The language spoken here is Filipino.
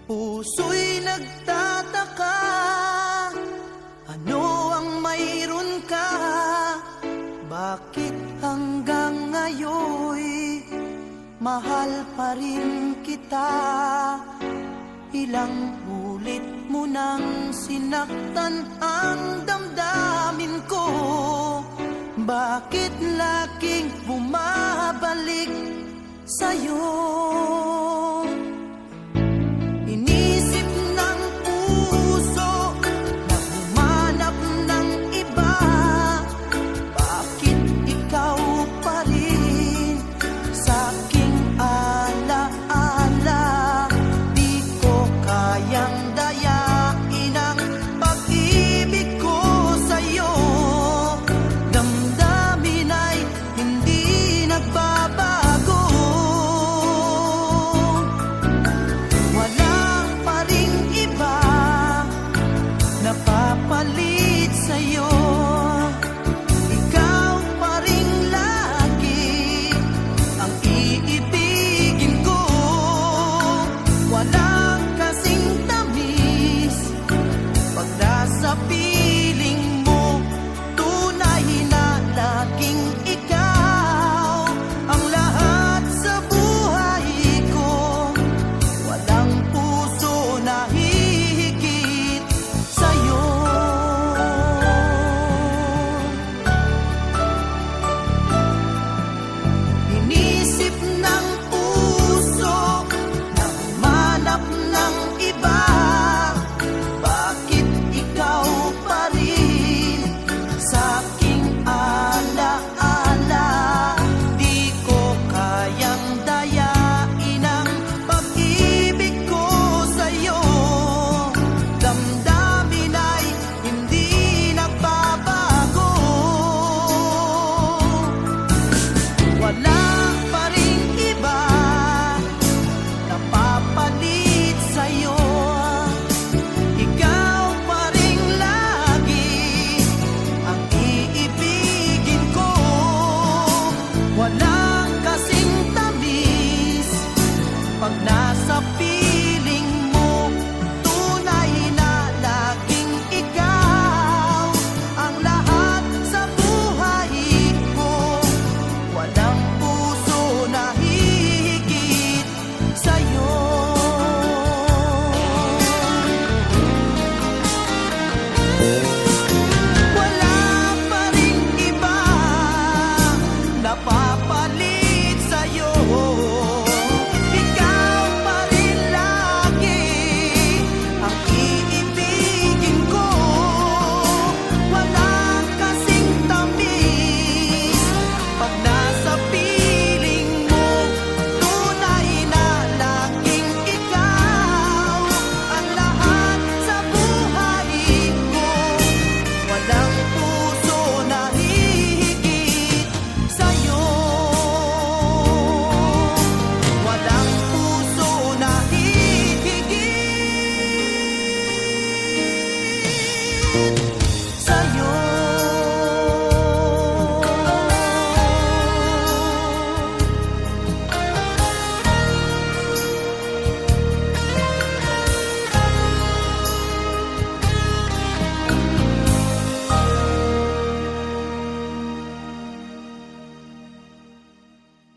Puso'y nagtataka, ano ang mayroon ka? Bakit hanggang ngayon mahal pa rin kita? Ilang ulit mo nang sinaktan ang damdamin ko. Bakit laging bumabalik sa'yo? Inisip ng puso na humanap ng iba. Bakit ikaw pa rin sa'king alaala? Di ko kayang dayain ang pag-ibig ko sa'yo. Damdamin ay hindi nagbabago. Wala pa ring iba napapalit sa'yo. Ikaw pa rin lagi ang iibigin ko. Walang kasing tamis pag nasa piling mo. Tunay na laging ikaw ang lahat sa buhay ko. Walang puso na hihigit sa'yo. Inisip ng puso na humanap ng iba. Bakit ikaw pa rin sa'king alaala? Di ko kayang dayain ang pag-ibig ko sa'yo. Damdamin ay hindi nagbabago. Wala pa ring iba napapalit sa'yo. Ikaw pa rin lagi ang iibigin ko. Walang kasing tamis pag nasa piling mo. Tunay na laging ikaw ang lahat sa buhay ko. Walang puso na hihigit sa'yo. Wala pa ring iba napapalit sa'yo. Ikaw pa rin lagi ang iibigin ko. Walang kasing tamis pag nasa piling mo. Tunay na laging ikaw ang lahat sa buhay ko. Walang puso na hihigit sa'yo. Walang puso na hihigit